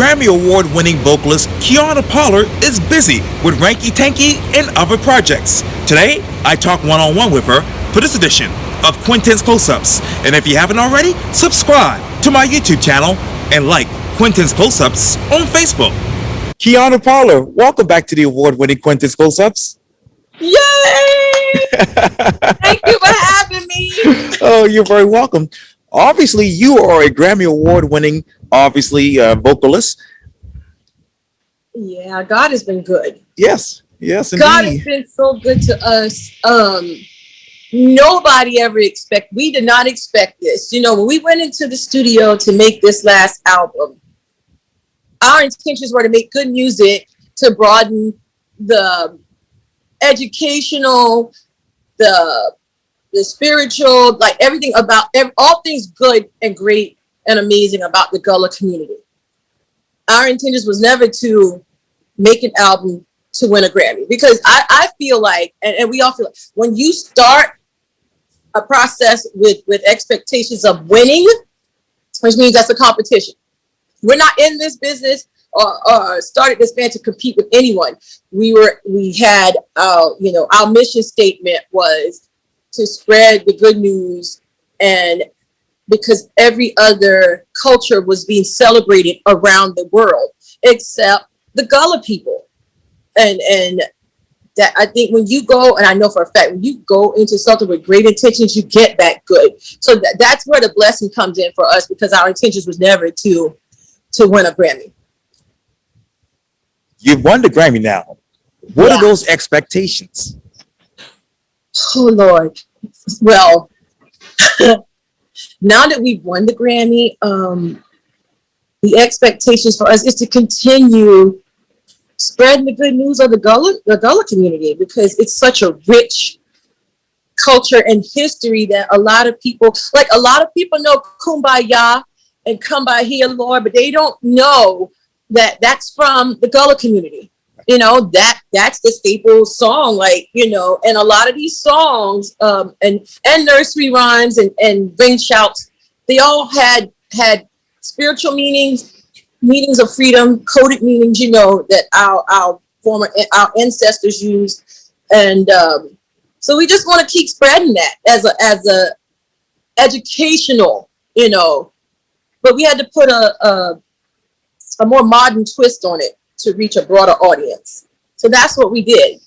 Grammy Award-winning vocalist Quiana Parler is busy with Ranky Tanky and other projects. Today, I talk one-on-one with her for this edition of Quintin's Close-Ups. And if you haven't already, subscribe to my YouTube channel and like Quintin's Close-Ups on Facebook. Quiana Parler, welcome back to the award-winning Quintin's Close-Ups. Yay! Thank you for having me. Oh, you're very welcome. Obviously, you are a Grammy Award-winning, vocalist. Yeah, God has been good. Yes, yes, indeed. God has been so good to us. Nobody ever we did not expect this. You know, when we went into the studio to make this last album, our intentions were to make good music, to broaden the educational, the spiritual, like everything about all things good and great and amazing about the gala community. Our intentions was never to make an album to win a Grammy, because I feel like, and we all feel like, when you start a process with expectations of winning, which means that's a competition. We're not in this business or started this band to compete with anyone. We had our mission statement was to spread the good news, and because every other culture was being celebrated around the world except the Gullah people, and that I think when you go, and I know for a fact, when you go into something with great intentions, you get back good. So that's where the blessing comes in for us, because our intentions was never to win a Grammy. You've won the Grammy now. What are those expectations? Oh, Lord. Well, now that we've won the Grammy, the expectations for us is to continue spreading the good news of the Gullah community, because it's such a rich culture and history that a lot of people know Kumbaya and Come By Here, Lord, but they don't know that that's from the Gullah community. You know, that's the staple song, and a lot of these songs and nursery rhymes and ring shouts, they all had spiritual meanings of freedom, coded meanings, that our ancestors used. And so we just want to keep spreading that as a educational, but we had to put a more modern twist on it to reach a broader audience. So that's what we did.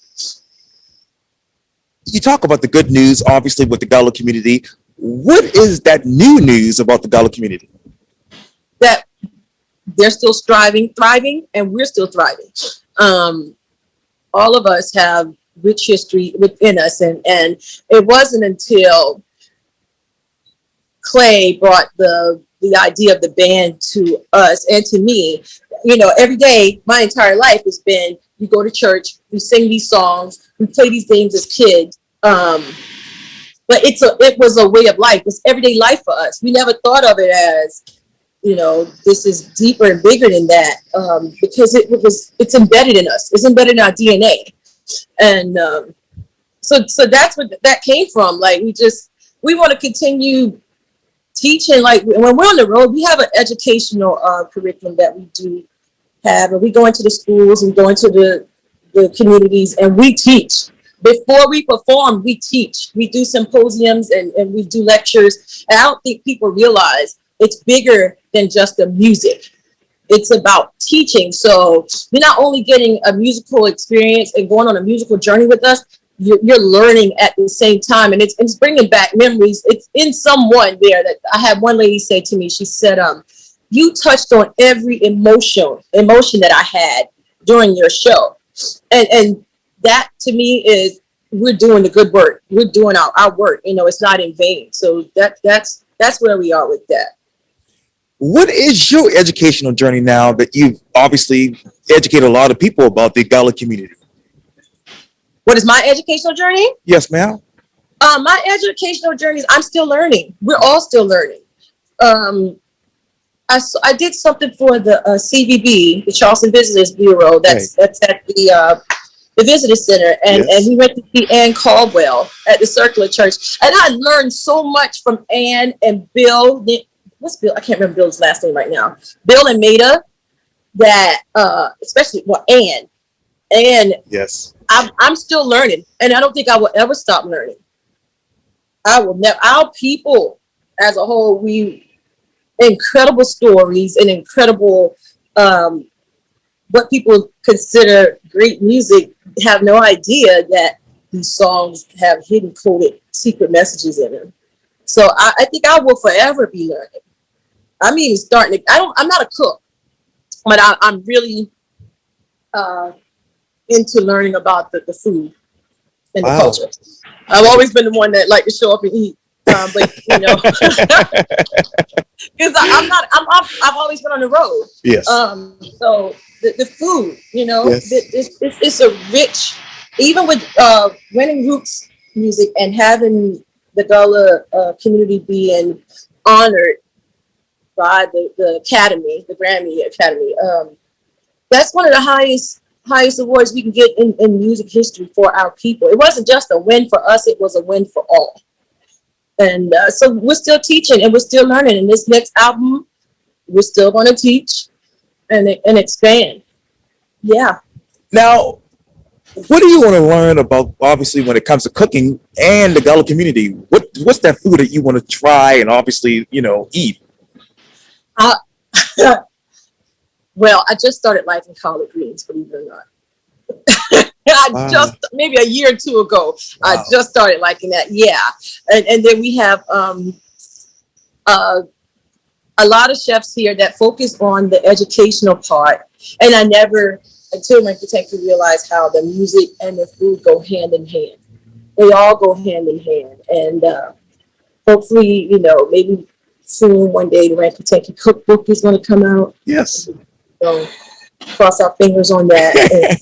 You talk about the good news, obviously, with the Gullah community. What is that new news about the Gullah community? That they're still thriving, and we're still thriving. All of us have rich history within us, and it wasn't until Clay brought the idea of the band to us and to me. Every day, my entire life has been, we go to church, we sing these songs, we play these games as kids. But it was a way of life. It's everyday life for us. We never thought of it as, this is deeper and bigger than that, because it's embedded in us. It's embedded in our DNA. And so that's what that came from. Like, we want to continue teaching. Like, when we're on the road, we have an educational curriculum that we do have, and we go into the schools and go into the communities, and we teach. Before we perform, we teach. We do symposiums and we do lectures. And I don't think people realize it's bigger than just the music. It's about teaching. So you're not only getting a musical experience and going on a musical journey with us, you're learning at the same time, and it's bringing back memories. It's in someone there that I had one lady say to me. She said, "You touched on every emotion that I had during your show," and that to me is, we're doing the good work. We're doing our work. It's not in vain. So that's where we are with that. What is your educational journey now that you've obviously educated a lot of people about the Gullah community? What is my educational journey? Yes, ma'am. My educational journey is, I'm still learning. We're all still learning. I did something for the CVB, the Charleston Visitors Bureau. That's at the Visitor Center, and we went to see Ann Caldwell at the Circular Church, and I learned so much from Ann and Bill. What's Bill? I can't remember Bill's last name right now. Bill and Maida. that especially and Yes. I'm still learning, and I don't think I will ever stop learning. I will never. Our people as a whole, we incredible stories and incredible what people consider great music, have no idea that these songs have hidden coded secret messages in them. So I think I will forever be learning. I'm even starting to, I'm not a cook, but I'm really into learning about the food and the Wow. culture. I've always been the one that like to show up and eat. But you know, because I've always been on the road. Yes. So the food, you know, Yes. it's a rich, even with winning roots music and having the gala community being honored by the Academy, the Grammy Academy. That's one of the highest awards we can get in music history for our people. It wasn't just a win for us; it was a win for all. And so we're still teaching and we're still learning. In this next album, we're still going to teach and expand. Yeah. Now, what do you want to learn about, obviously, when it comes to cooking and the gala community? What's that food that you want to try and obviously, eat? Well, I just started liking collard greens, believe it or not. Just maybe a year or two ago, Wow. I just started liking that. Yeah. And then we have a lot of chefs here that focus on the educational part. And I never, until Ranky Tanky, realized how the music and the food go hand in hand. They all go hand in hand. And hopefully, maybe soon one day the Ranky Tanky cookbook is going to come out. Yes. So cross our fingers on that.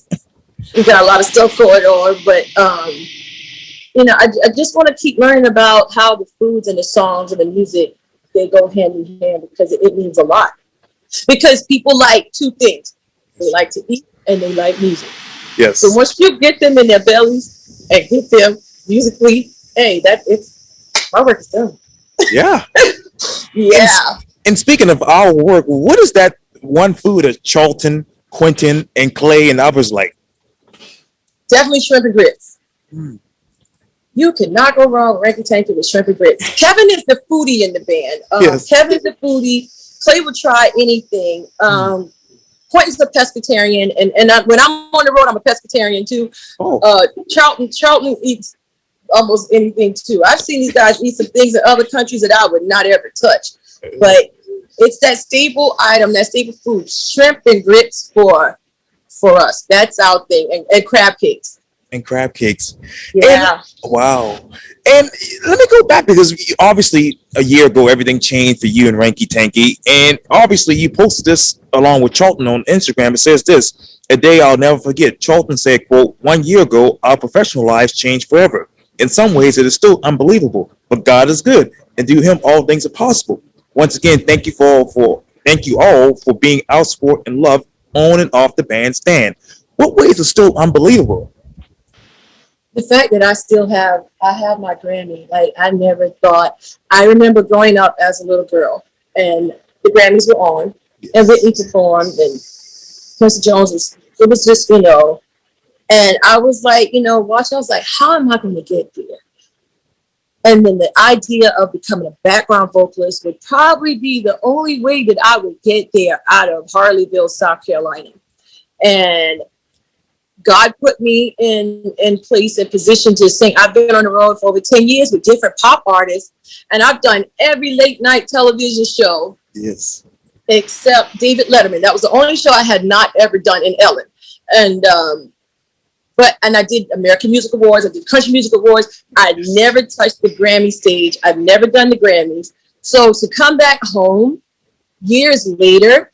We got a lot of stuff going on, but I just want to keep learning about how the foods and the songs and the music, they go hand in hand, because it means a lot. Because people like two things: they like to eat and they like music. Yes. So once you get them in their bellies and get them musically, hey, my work is done. Yeah. Yeah. And speaking of our work, what is that one food that Charlton, Quintin, and Clay and others like? Definitely shrimp and grits. You cannot go wrong with Ranky Tanky with shrimp and grits. Kevin is the foodie in the band. Yes. Kevin's the foodie. Clay will try anything. Quentin's a pescatarian, and when I'm on the road, I'm a pescatarian too. Oh. Charlton eats almost anything too. I've seen these guys eat some things in other countries that I would not ever touch. But it's that staple item, that staple food, shrimp and grits for us. That's our thing, and crab cakes. And crab cakes. Yeah. Wow. And let me go back, because obviously a year ago everything changed for you and Ranky Tanky, and obviously you posted this along with Charlton on Instagram. It says this: "A day I'll never forget." Charlton said, quote, "1 year ago our professional lives changed forever. In some ways it is still unbelievable, but God is good, and through him all things are possible. Once again, thank you all for being our support and love on and off the bandstand." What ways are still unbelievable? The fact that I have my Grammy. Like, I never thought. I remember growing up as a little girl, and the Grammys were on, and Whitney performed, and Quincy Jones it was just, and I was like, watching, I was like, how am I going to get there? And then the idea of becoming a background vocalist would probably be the only way that I would get there out of Harleyville, South Carolina. And God put me in place and position to sing. I've been on the road for over 10 years with different pop artists, and I've done every late night television show. Yes. Except David Letterman. That was the only show I had not ever done in Ellen. And I did American Music Awards, I did Country Music Awards. I never touched the Grammy stage. I've never done the Grammys. So to come back home years later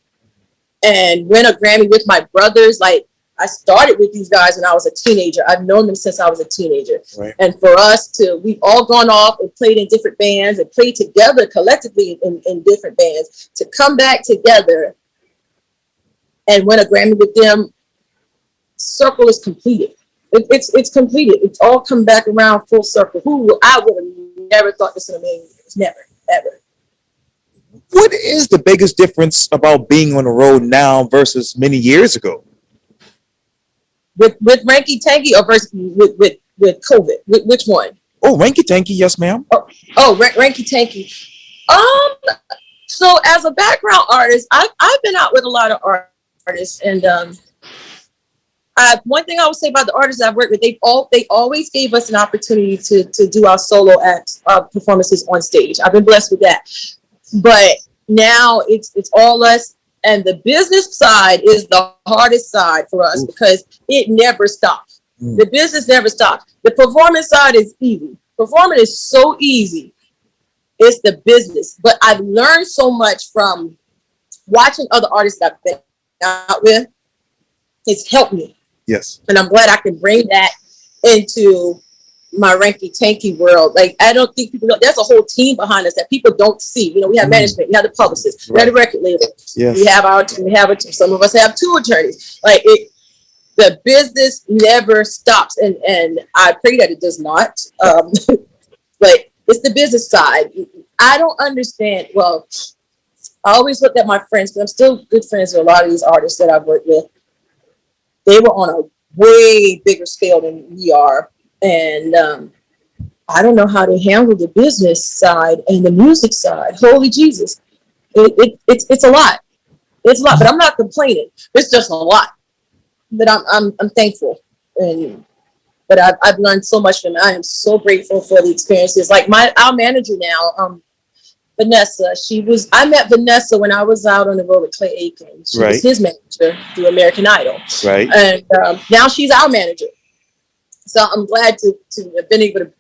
and win a Grammy with my brothers, like, I started with these guys when I was a teenager. I've known them since I was a teenager. Right. And for us we've all gone off and played in different bands and played together collectively in different bands, to come back together and win a Grammy with them, circle is completed. It's completed. It's all come back around full circle. I would have never thought this in a million years. Never, ever. What is the biggest difference about being on the road now versus many years ago? With Ranky Tanky or versus with COVID? Which one? Oh, Ranky Tanky, yes, ma'am. Ranky Tanky. So as a background artist, I've been out with a lot of artists, and one thing I would say about the artists I've worked with, they always gave us an opportunity to do our solo acts, performances on stage. I've been blessed with that. But now it's all us, and the business side is the hardest side for us because it never stops. The business never stops. The performance side is easy. Performing is so easy. It's the business. But I've learned so much from watching other artists I've been out with. It's helped me. Yes. And I'm glad I can bring that into my Ranky Tanky world. Like, I don't think people know, there's a whole team behind us that people don't see. You know, we have management, we have the publicist, we have the record label. Yes. We have our team, some of us have 2 attorneys. Like, the business never stops. And I pray that it does not. But it's the business side. I don't understand. Well, I always look at my friends, because I'm still good friends with a lot of these artists that I've worked with. They were on a way bigger scale than we are. And I don't know how they handle the business side and the music side. Holy Jesus. It's a lot. It's a lot, but I'm not complaining. It's just a lot. But I'm thankful. But I've learned so much from it. I am so grateful for the experiences. Like our manager now, Vanessa, I met Vanessa when I was out on the road with Clay Aiken. She was his manager through American Idol. Right. And now she's our manager. So I'm glad to have been able to,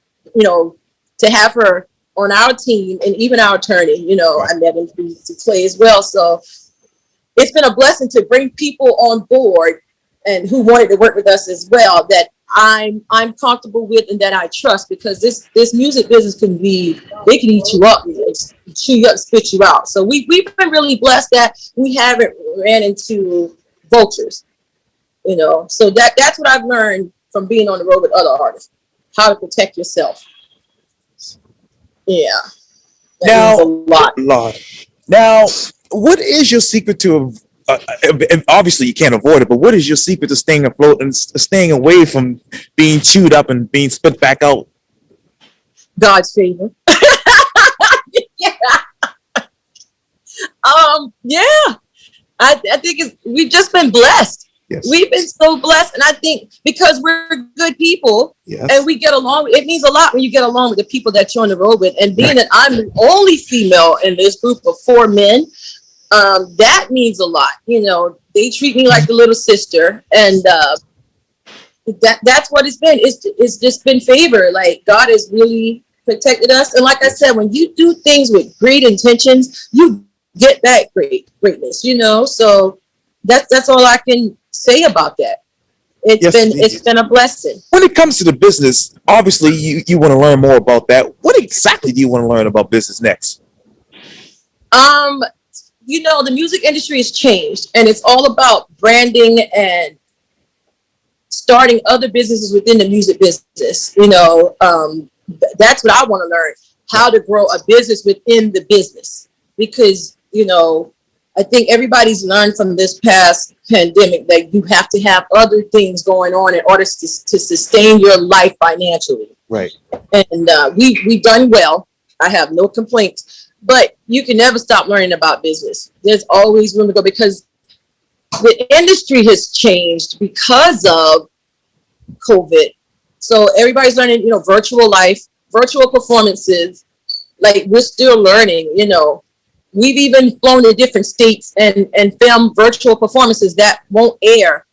to have her on our team, and even our attorney, I met him through Clay as well. So it's been a blessing to bring people on board and who wanted to work with us as well, that I'm comfortable with and that I trust, because this music business they can eat you up, chew you up, spit you out. So we've been really blessed that we haven't ran into vultures, so that's what I've learned from being on the road with other artists, how to protect yourself. Yeah. That means a lot. Now, what is your secret to, obviously you can't avoid it, but what is your secret to staying afloat and staying away from being chewed up and being spit back out? God's favor. Yeah. I think we've just been blessed. Yes. We've been so blessed, and I think because we're good people, and we get along, it means a lot when you get along with the people that you're on the road with. And being that I'm the only female in this group of 4 men, that means a lot. They treat me like the little sister, and that's what it's been. It's just been favor. Like, God has really protected us, and like I said, when you do things with great intentions, you get back greatness. So that's all I can say about that. It's been a blessing. When it comes to the business, obviously you want to learn more about that. What exactly do you want to learn about business next? The music industry has changed, and it's all about branding and starting other businesses within the music business. That's what I want to learn, how to grow a business within the business, because I think everybody's learned from this past pandemic that you have to have other things going on in order to sustain your life financially. Right. And we've done well. I have no complaints, but you can never stop learning about business. There's always room to go, because the industry has changed because of COVID. So everybody's learning, virtual life, virtual performances. Like, we're still learning, We've even flown to different states and filmed virtual performances that won't air.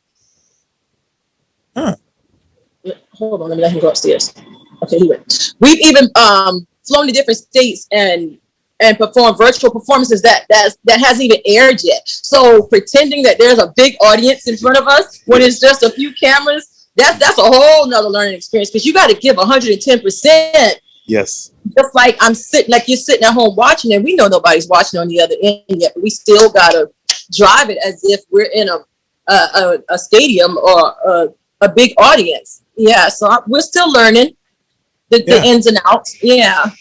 Hold on, let me let him go upstairs. Okay, he went. We've even flown to different states and performed virtual performances that hasn't even aired yet. So pretending that there's a big audience in front of us when it's just a few cameras, that's a whole nother learning experience, because you got to give 110%. Yes. Just like you're sitting at home watching, and we know nobody's watching on the other end yet, but we still gotta drive it as if we're in a stadium or a big audience. Yeah, so we're still learning the ins and outs. Yeah.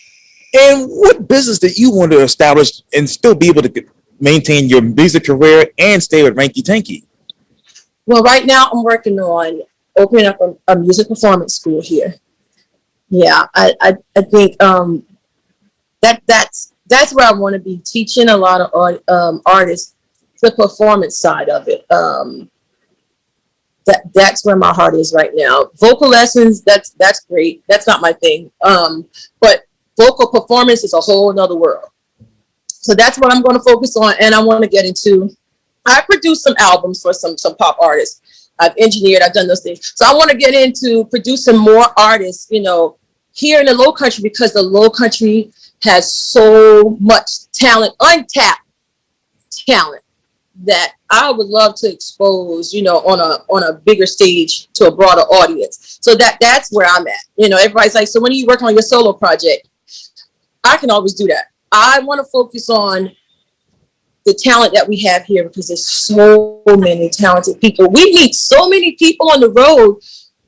And what business that you want to establish and still be able to maintain your music career and stay with Ranky Tanky? Well, right now I'm working on opening up a music performance school here. Yeah, I think that's where I want to be, teaching a lot of artists the performance side of it. That's where my heart is right now. Vocal lessons, that's great. That's not my thing. But vocal performance is a whole nother world. So that's what I'm going to focus on, and I want to get into. I produced some albums for some pop artists. I've engineered, I've done those things. So I want to get into producing more artists, you know, here in the Low Country, because the Low Country has so much talent, untapped talent, that I would love to expose, you know, on a bigger stage to a broader audience. So that's where I'm at. You know, everybody's like, so when are you working on your solo project? I can always do that. I want to focus on the talent that we have here, because there's so many talented people. We meet so many people on the road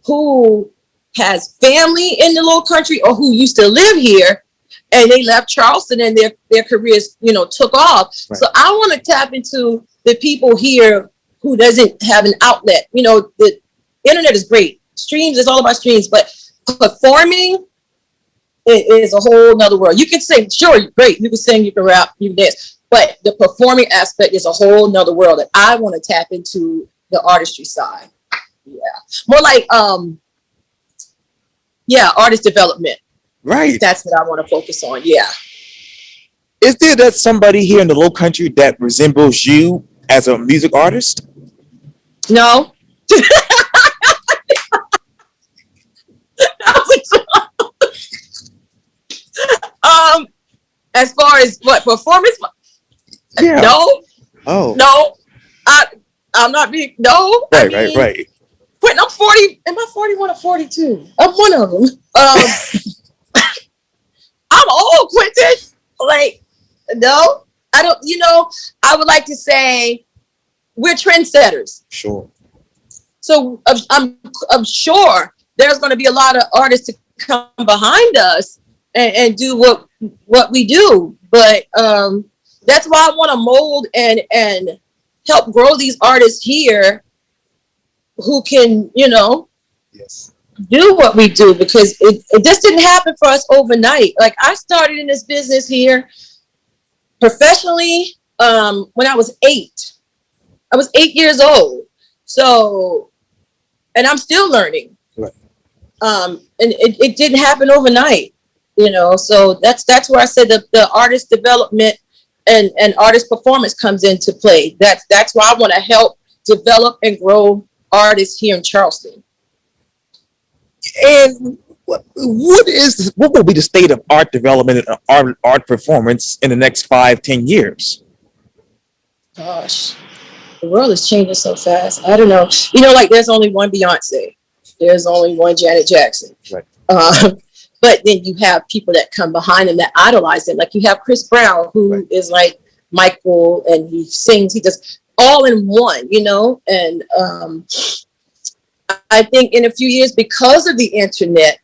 who has family in the Low Country or who used to live here, and they left Charleston and their careers, you know, took off. Right. So I want to tap into the people here who doesn't have an outlet. You know, the internet is great. Streams is all about streams, but performing is a whole nother world. You can sing, sure, great. You can sing, you can rap, you can dance. But the performing aspect is a whole nother world that I want to tap into, the artistry side. Yeah. More like, artist development. Right. That's what I want to focus on. Yeah. Is there that somebody here in the Low Country that resembles you as a music artist? No. As far as what performance? Yeah. No. Oh. No. I'm not being no. Right, I mean, right. Quintin, I'm 40. Am I 41 or 42? I'm one of them. I'm old, Quintin. Like, no, I don't. You know, I would like to say we're trendsetters. Sure. So I'm sure there's going to be a lot of artists to come behind us and do what we do. But that's why I want to mold and help grow these artists here who can, you know, yes, do what we do, because it just didn't happen for us overnight. Like, I started in this business here professionally when I was 8. I was 8 years old. So, and I'm still learning. Right. And it didn't happen overnight, you know. So that's where I said the artist development and artist performance comes into play. That's why I want to help develop and grow artists here in Charleston. And what will be the state of art development and art performance in the next 5-10 years? Gosh, the world is changing so fast. I don't know. You know, like, there's only one Beyonce. There's only one Janet Jackson. Right. But then you have people that come behind them that idolize them. Like, you have Chris Brown, who right. is like Michael, and he sings. He does all in one, you know. And I think in a few years, because of the internet,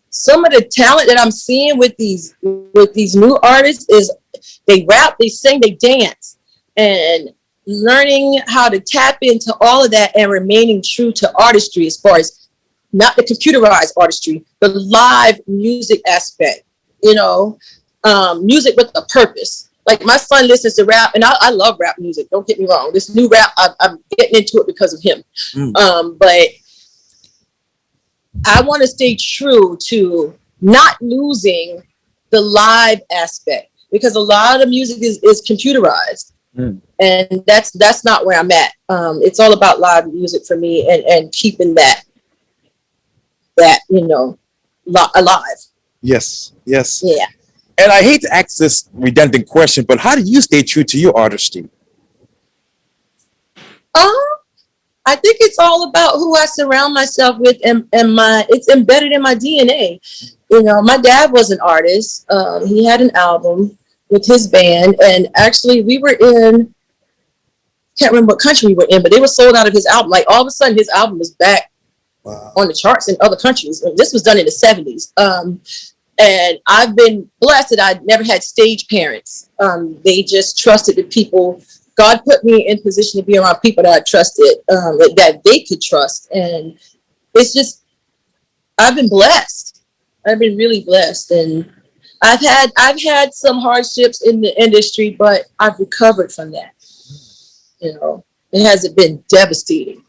some of the talent that I'm seeing with these new artists is they rap, they sing, they dance, and learning how to tap into all of that and remaining true to artistry, as far as not the computerized artistry, the live music aspect, you know, music with a purpose. Like, my son listens to rap, and I love rap music. Don't get me wrong. This new rap, I'm getting into it because of him. But I want to stay true to not losing the live aspect, because a lot of the music is computerized. And that's not where I'm at. It's all about live music for me, and keeping that, you know, alive. Yes. Yeah. And I hate to ask this redundant question, but how do you stay true to your artistry? I think it's all about who I surround myself with, and it's embedded in my DNA. You know, my dad was an artist. He had an album with his band, and actually we were in, can't remember what country we were in, but they were sold out of his album. Like, all of a sudden his album was back on the charts in other countries. This was done in the 70s. And I've been blessed that I never had stage parents. They just trusted the people. God put me in position to be around people that I trusted, that they could trust. And it's just, I've been blessed. I've been really blessed. And I've had some hardships in the industry, but I've recovered from that. You know, it hasn't been devastating.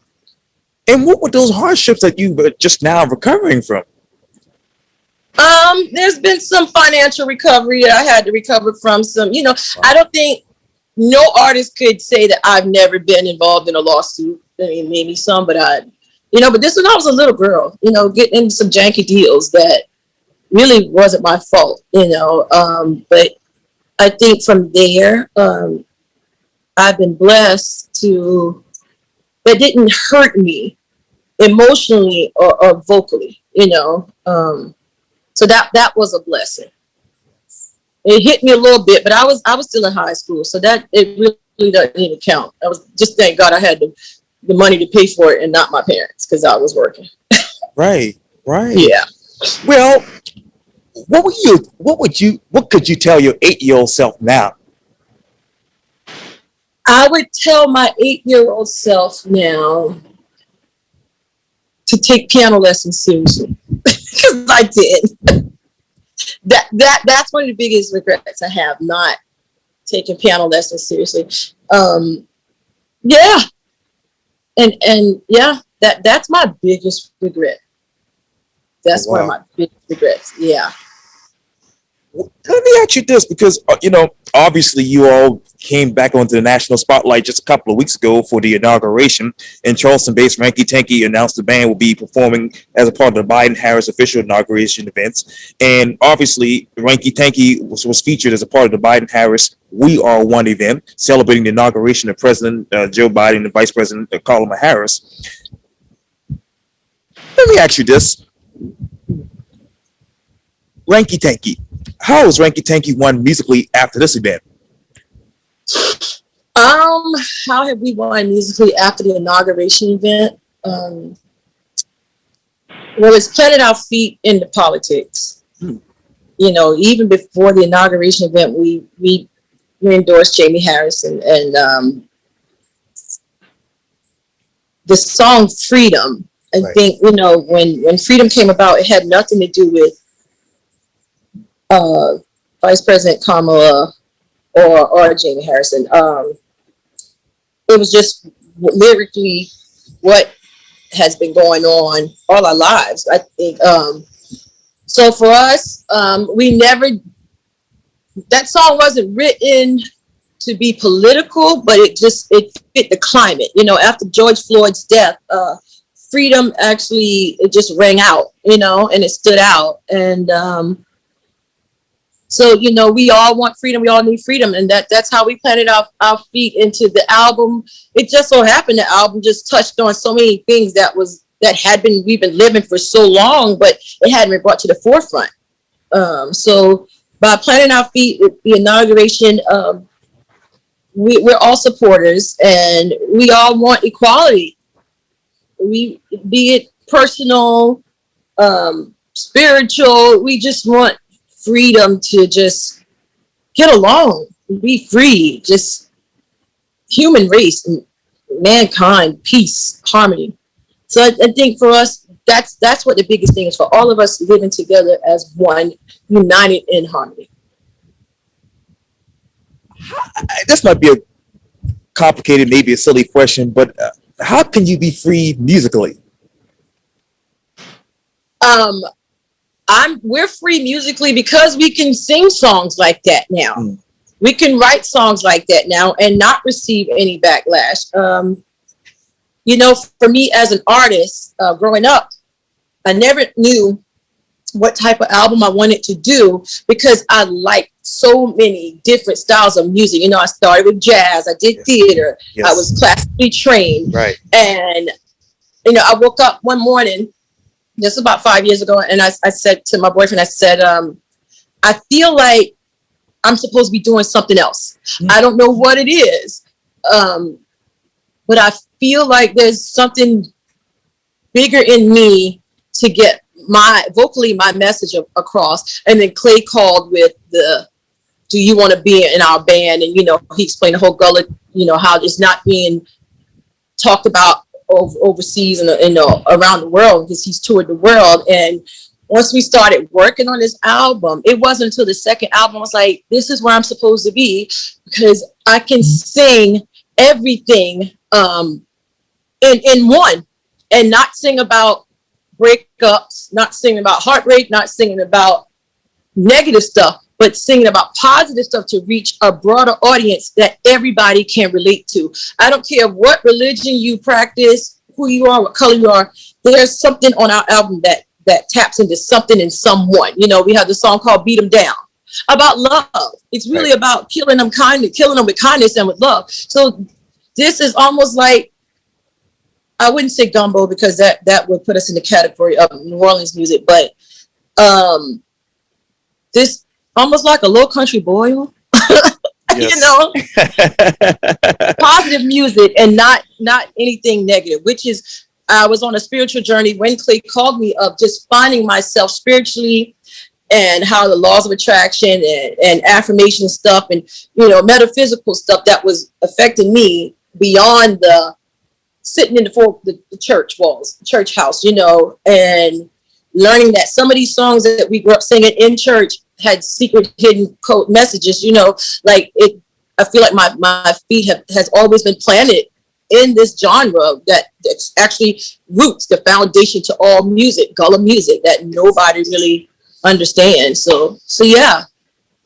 And what were those hardships that you were just now recovering from? There's been some financial recovery that I had to recover from. Some, you know, I don't think no artist could say that I've never been involved in a lawsuit. I mean, maybe some, but but this when I was a little girl, you know, getting into some janky deals that really wasn't my fault, you know. But I think from there, I've been blessed to, that didn't hurt me emotionally or vocally, you know. So that was a blessing. It hit me a little bit, but I was still in high school, so that it really doesn't even count. I was just, thank God I had the money to pay for it and not my parents, because I was working. Right. Yeah. Well, what could you tell your 8-year-old self now? I would tell my 8-year-old self now to take piano lessons seriously, because I did. That's one of the biggest regrets I have, not taking piano lessons seriously. Yeah, and yeah, that's my biggest regret. That's one of my biggest regrets. Yeah. Let me ask you this, because obviously you all came back onto the national spotlight just a couple of weeks ago for the inauguration. In Charleston-based Ranky Tanky announced the band will be performing as a part of the Biden-Harris official inauguration events. And obviously, Ranky Tanky was featured as a part of the Biden-Harris We Are One event, celebrating the inauguration of President Joe Biden and Vice President Kamala Harris. Let me ask you this. Ranky Tanky. How is Ranky Tanky won musically after this event? How have we won musically after the inauguration event? Well, it's planted our feet into politics. You know, even before the inauguration event, we endorsed Jamie Harris and the song Freedom. I think, when Freedom came about, it had nothing to do with Vice President Kamala or Jamie Harrison. It was just lyrically what has been going on all our lives, I think. So for us, that song wasn't written to be political, but it fit the climate. After George Floyd's death, freedom actually, it just rang out, and it stood out. And so, we all want freedom. We all need freedom. And that's how we planted our feet into the album. It just so happened the album just touched on so many things we've been living for so long, but it hadn't been brought to the forefront. So by planting our feet with the inauguration, we're all supporters, and we all want equality. Be it personal, spiritual, we just want freedom to just get along, be free, just human race, and mankind, peace, harmony. So I think for us, that's what the biggest thing is, for all of us living together as one, united in harmony. This might be a complicated, maybe a silly question, but how can you be free musically? We're free musically because we can sing songs like that now. We can write songs like that now and not receive any backlash. For me as an artist, growing up, I never knew what type of album I wanted to do because I liked so many different styles of music. I started with jazz, I did theater, I was classically trained. Right. And, I woke up one morning, just about 5 years ago, and I said to my boyfriend, I said, I feel like I'm supposed to be doing something else. I don't know what it is, but I feel like there's something bigger in me to get my message across. And then Clay called with the, do you want to be in our band? And, he explained the whole gullet, how it's not being talked about overseas and around the world, because he's toured the world. And once we started working on this album, it wasn't until the second album I was like, this is where I'm supposed to be, because I can sing everything in one, and not sing about breakups, not singing about heartbreak, not singing about negative stuff, but singing about positive stuff to reach a broader audience that everybody can relate to. I don't care what religion you practice, who you are, what color you are. There's something on our album that taps into something in someone. We have the song called Beat 'Em Down, about love. It's really about killing them with kindness and with love. So this is almost like, I wouldn't say gumbo, because that would put us in the category of New Orleans music, but this almost like a low country boil. Positive music and not anything negative, which is, I was on a spiritual journey when Clay called me, of just finding myself spiritually, and how the laws of attraction and affirmation stuff and metaphysical stuff that was affecting me beyond the sitting in the church walls, the church house, and learning that some of these songs that we grew up singing in church had secret hidden code messages, I feel like my feet has always been planted in this genre that's actually roots, the foundation to all music, gullah music, that nobody really understands. So yeah,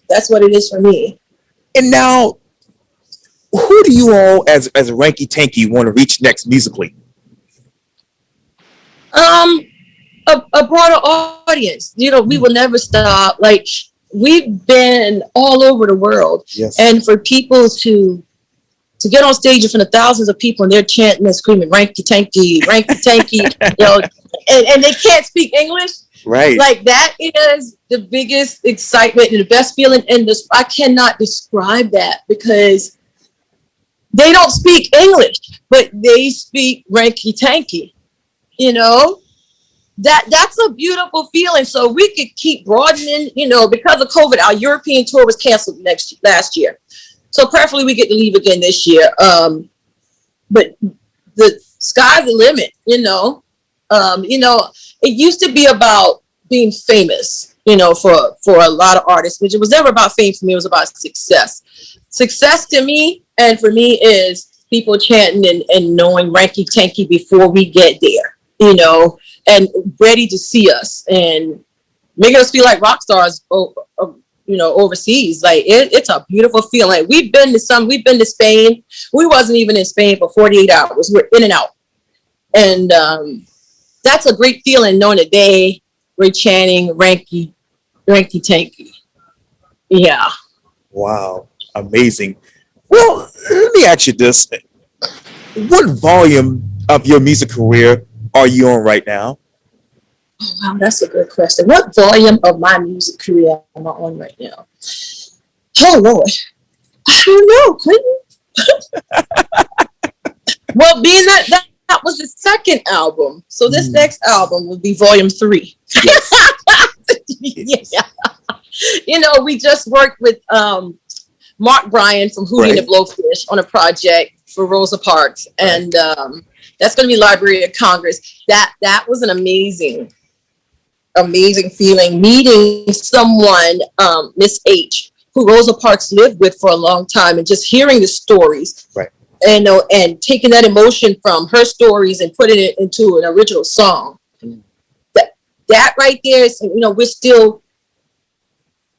that's what it is for me. And now, who do you all, as Ranky Tanky, want to reach next musically? A broader audience. We will never stop. Like, we've been all over the world. Yes. And for people to get on stage in front of thousands of people and they're chanting and screaming Ranky Tanky, Ranky Tanky, and they can't speak English. Right. Like, that is the biggest excitement and the best feeling in this. I cannot describe that, because they don't speak English, but they speak Ranky Tanky. That's a beautiful feeling. So we could keep broadening, because of COVID, our European tour was canceled last year. So prayerfully we get to leave again this year. But the sky's the limit, it used to be about being famous, for a lot of artists, which it was never about fame for me. It was about success. Success to me, and for me, is people chanting and knowing Ranky Tanky before we get there, and ready to see us and making us feel like rock stars, overseas. Like, it's a beautiful feeling. We've been to Spain. We wasn't even in Spain for 48 hours. We're in and out. And that's a great feeling, knowing that we're chanting Ranky Tanky. Yeah. Wow. Amazing. Well, let me ask you this. What volume of your music career are you on right now? Oh, wow, that's a good question. What volume of my music career am I on right now? Oh, Lord. I don't know, Quintin. Well, being that was the second album, so this next album will be volume 3. Yes. Yeah. We just worked with Mark Bryan from Hootie and the Blowfish on a project for Rosa Parks, and that's going to be Library of Congress. That was an amazing feeling, meeting someone, Miss H, who Rosa Parks lived with for a long time, and just hearing the stories, right, and taking that emotion from her stories and putting it into an original song. That right there is,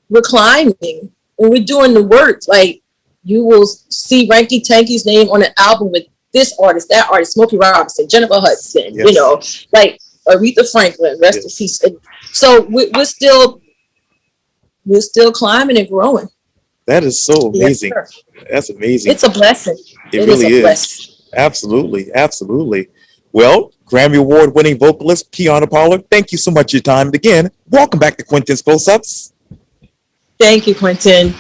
we're climbing and we're doing the work. Like, you will see Ranky Tanky's name on an album with this artist, that artist, Smokey Robinson, Jennifer Hudson, like Aretha Franklin, rest in peace. And so we're still climbing and growing. That is so amazing. Yes, that's amazing. It's a blessing. It really is. Blessing. Absolutely. Absolutely. Well, Grammy Award-winning vocalist Quiana Parler, thank you so much for your time. And again, welcome back to Quintin's Close-Ups. Thank you, Quintin.